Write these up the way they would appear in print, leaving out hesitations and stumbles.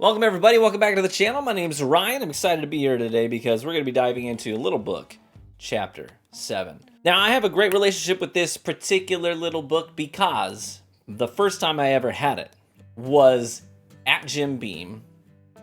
Welcome everybody, welcome back to the channel. My name is Ryan. I'm excited to be here today because we're going to be diving into Little Book, Chapter 7. Now, I have a great relationship with this particular little book because the first time I ever had it was at Jim Beam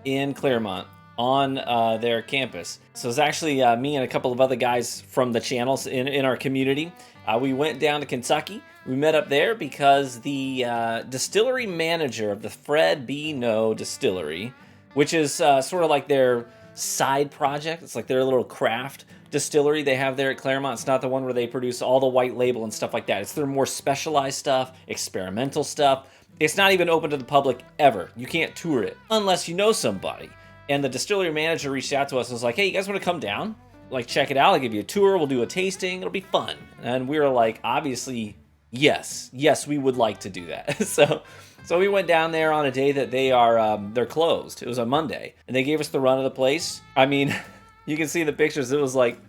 in Claremont on their campus. So it's actually me and a couple of other guys from the channels in our community. We went down to Kentucky. We met up there because the distillery manager of the Fred B. No Distillery, which is sort of like their side project. It's like their little craft distillery they have there at Claremont. It's not the one where they produce all the white label and stuff like that. It's their more specialized stuff, experimental stuff. It's not even open to the public ever. You can't tour it unless you know somebody. And the distillery manager reached out to us and was like, hey, you guys want to come down? Like, check it out. I'll give you a tour. We'll do a tasting. It'll be fun. And we were like, obviously, yes, we would like to do that. So we went down there on a day that they're closed. It was a Monday, and they gave us the run of the place. I mean, you can see the pictures. It was like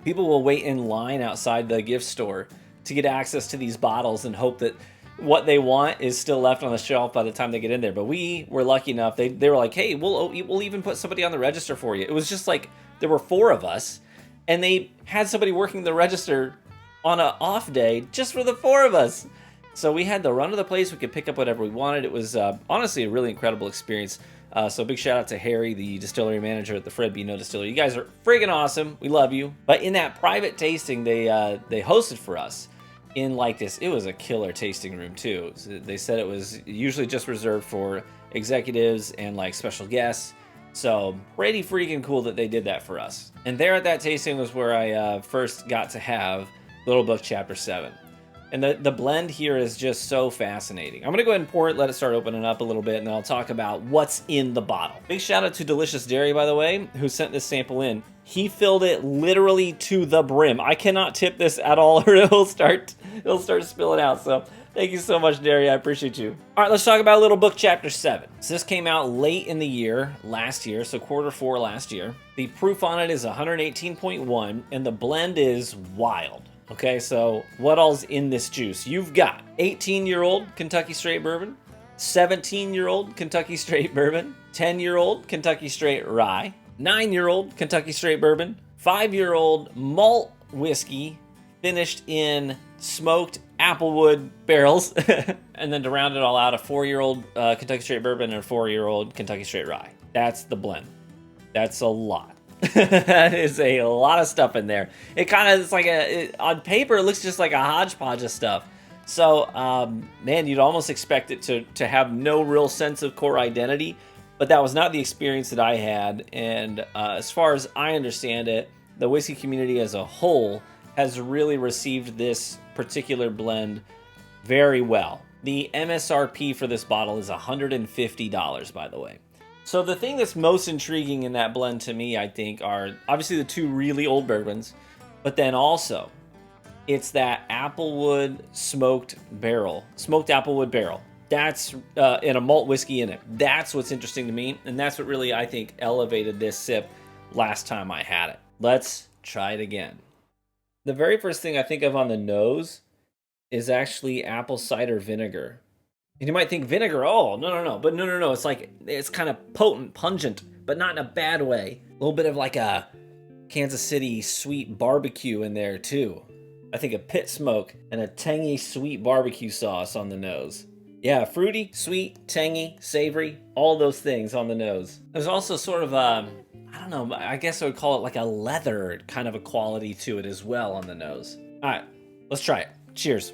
people will wait in line outside the gift store to get access to these bottles and hope that what they want is still left on the shelf by the time they get in there. But we were lucky enough. They were like, hey, we'll even put somebody on the register for you. It was just like there were 4 of us, and they had somebody working the register on an off day just for the 4 of us. So we had the run of the place. We could pick up whatever we wanted. It was honestly a really incredible experience. So big shout out to Harry, the distillery manager at the Fred B. No Distillery. You guys are friggin' awesome. We love you. But in that private tasting they hosted for us in like this, it was a killer tasting room too. So they said it was usually just reserved for executives and like special guests. So pretty freaking cool that they did that for us. And there at that tasting was where I first got to have Little Book Chapter 7. And the blend here is just so fascinating. I'm going to go ahead and pour it, let it start opening up a little bit, and then I'll talk about what's in the bottle. Big shout out to Delicious Dairy, by the way, who sent this sample in. He filled it literally to the brim. I cannot tip this at all or it'll start spilling out. So thank you so much, Dairy. I appreciate you. All right, let's talk about Little Book Chapter 7. So this came out late in the year, last year, so Q4 last year. The proof on it is 118.1, and the blend is wild. Okay, so what all's in this juice? You've got 18-year-old Kentucky Straight Bourbon, 17-year-old Kentucky Straight Bourbon, 10-year-old Kentucky Straight Rye, 9-year-old Kentucky Straight Bourbon, 5-year-old malt whiskey finished in smoked applewood barrels, and then to round it all out, a 4-year-old Kentucky Straight Bourbon and a 4-year-old Kentucky Straight Rye. That's the blend. That's a lot. That is a lot of stuff in there. It kind of, it's like on paper, it looks just like a hodgepodge of stuff. So, man, you'd almost expect it to have no real sense of core identity, but that was not the experience that I had. And as far as I understand it, the whiskey community as a whole has really received this particular blend very well. The MSRP for this bottle is $150, by the way. So the thing that's most intriguing in that blend to me, I think, are obviously the 2 really old bourbons, but then also it's that applewood smoked applewood barrel. That's in a malt whiskey in it. That's what's interesting to me, and that's what really, I think, elevated this sip last time I had it. Let's try it again. The very first thing I think of on the nose is actually apple cider vinegar. And you might think vinegar, oh, no. But no. It's like, it's kind of potent, pungent, but not in a bad way. A little bit of like a Kansas City sweet barbecue in there too. I think a pit smoke and a tangy sweet barbecue sauce on the nose. Yeah, fruity, sweet, tangy, savory, all those things on the nose. There's also sort of I don't know, I guess I would call it like a leather kind of a quality to it as well on the nose. All right, let's try it. Cheers.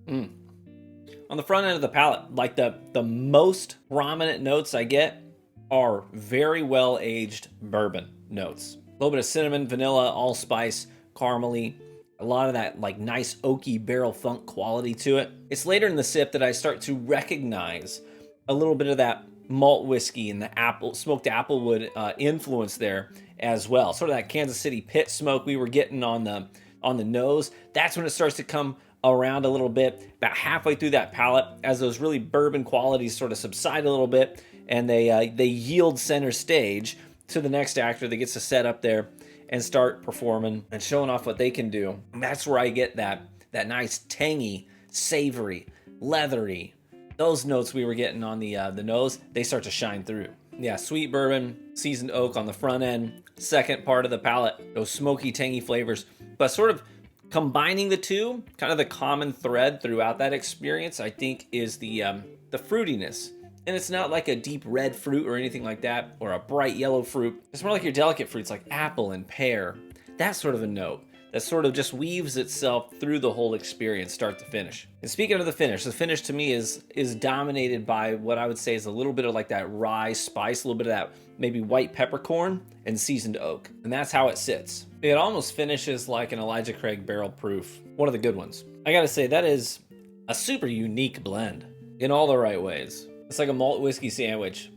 On the front end of the palate, like the most prominent notes I get are very well aged bourbon notes. A little bit of cinnamon, vanilla, allspice, caramely, a lot of that like nice oaky barrel funk quality to it. It's later in the sip that I start to recognize a little bit of that malt whiskey and the smoked applewood influence there as well. Sort of that Kansas City pit smoke we were getting on the nose. That's when it starts to come around a little bit, about halfway through that palate, as those really bourbon qualities sort of subside a little bit, and they yield center stage to the next actor that gets to set up there and start performing and showing off what they can do. And that's where I get that nice tangy, savory, leathery, those notes we were getting on the nose, they start to shine through. Yeah, sweet bourbon, seasoned oak on the front end, second part of the palate, those smoky, tangy flavors, but sort of combining the two, kind of the common thread throughout that experience, I think, is the fruitiness. And it's not like a deep red fruit or anything like that, or a bright yellow fruit. It's more like your delicate fruits like apple and pear. That sort of a note that sort of just weaves itself through the whole experience, start to finish. And speaking of the finish to me is dominated by what I would say is a little bit of like that rye spice, a little bit of that maybe white peppercorn and seasoned oak. And that's how it sits. It almost finishes like an Elijah Craig barrel proof. One of the good ones. I gotta say, that is a super unique blend in all the right ways. It's like a malt whiskey sandwich.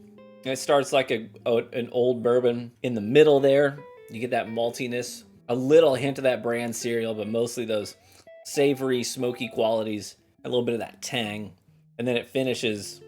It starts like an old bourbon. In the middle there, you get that maltiness, a little hint of that brand cereal, but mostly those savory, smoky qualities, a little bit of that tang. And then it finishes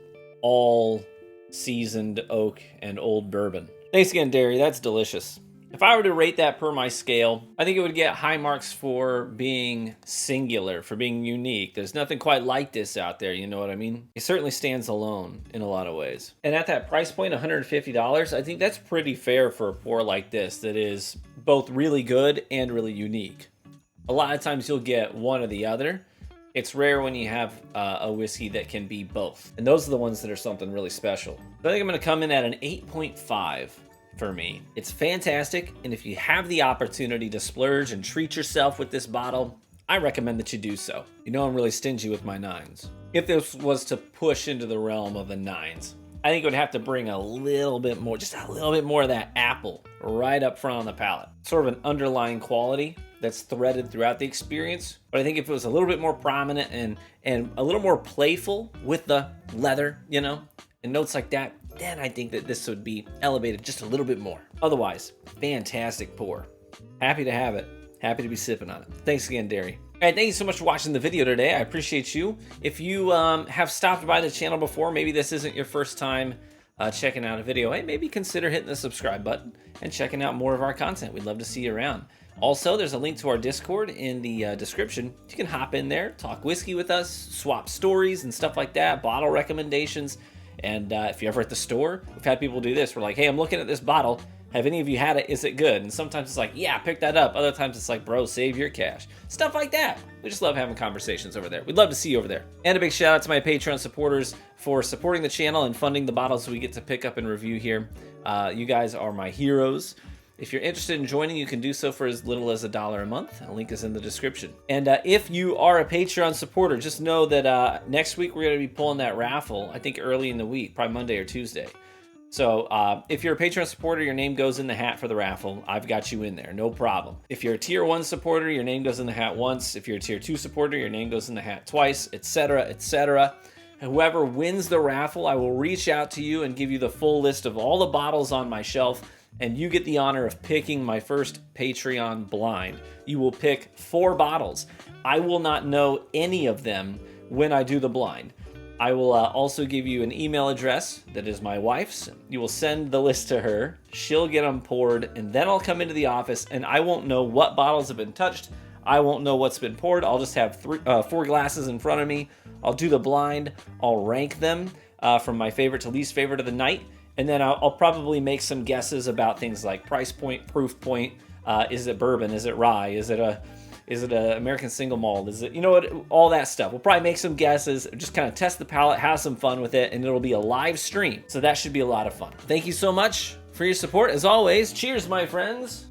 all seasoned oak and old bourbon. Thanks again, Derry. That's delicious. If I were to rate that per my scale, I think it would get high marks for being singular, for being unique. There's nothing quite like this out there, you know what I mean? It certainly stands alone in a lot of ways. And at that price point, $150, I think that's pretty fair for a pour like this that is both really good and really unique. A lot of times you'll get one or the other. It's rare when you have a whiskey that can be both. And those are the ones that are something really special. So I think I'm gonna come in at an 8.5. For me. It's fantastic, and if you have the opportunity to splurge and treat yourself with this bottle, I recommend that you do so. You know I'm really stingy with my 9s. If this was to push into the realm of the 9s, I think it would have to bring a little bit more, just a little bit more of that apple right up front on the palate. Sort of an underlying quality that's threaded throughout the experience, but I think if it was a little bit more prominent and a little more playful with the leather, you know, and notes like that, then I think that this would be elevated just a little bit more. Otherwise, fantastic pour. Happy to have it. Happy to be sipping on it. Thanks again, Derry. All right, thank you so much for watching the video today. I appreciate you. If you have stopped by the channel before, maybe this isn't your first time checking out a video, hey, maybe consider hitting the subscribe button and checking out more of our content. We'd love to see you around. Also, there's a link to our Discord in the description. You can hop in there, talk whiskey with us, swap stories and stuff like that, bottle recommendations. And if you're ever at the store, we've had people do this. We're like, hey, I'm looking at this bottle. Have any of you had it? Is it good? And sometimes it's like, yeah, pick that up. Other times it's like, bro, save your cash. Stuff like that. We just love having conversations over there. We'd love to see you over there. And a big shout out to my Patreon supporters for supporting the channel and funding the bottles we get to pick up and review here. You guys are my heroes. If you're interested in joining, you can do so for as little as $1 a month. A link is in the description. And if you are a Patreon supporter, just know that next week we're going to be pulling that raffle, I think early in the week, probably Monday or Tuesday. So if you're a Patreon supporter, your name goes in the hat for the raffle. I've got you in there, no problem. If you're a Tier 1 supporter, your name goes in the hat once. If you're a Tier 2 supporter, your name goes in the hat twice, etc., etc. Whoever wins the raffle, I will reach out to you and give you the full list of all the bottles on my shelf. And you get the honor of picking my first Patreon blind. You will pick 4 bottles. I will not know any of them when I do the blind. I will also give you an email address that is my wife's. You will send the list to her. She'll get them poured, and then I'll come into the office, and I won't know what bottles have been touched. I won't know what's been poured. I'll just have 4 glasses in front of me. I'll do the blind. I'll rank them from my favorite to least favorite of the night. And then I'll probably make some guesses about things like price point, proof point. Is it bourbon? Is it rye? Is it a American single malt? Is it, you know what, all that stuff. We'll probably make some guesses, just kind of test the palate, have some fun with it, and it'll be a live stream. So that should be a lot of fun. Thank you so much for your support. As always, cheers, my friends.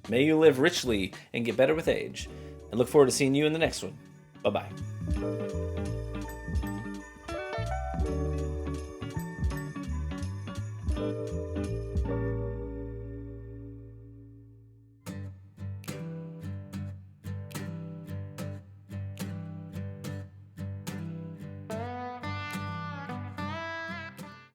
May you live richly and get better with age. I look forward to seeing you in the next one. Bye-bye.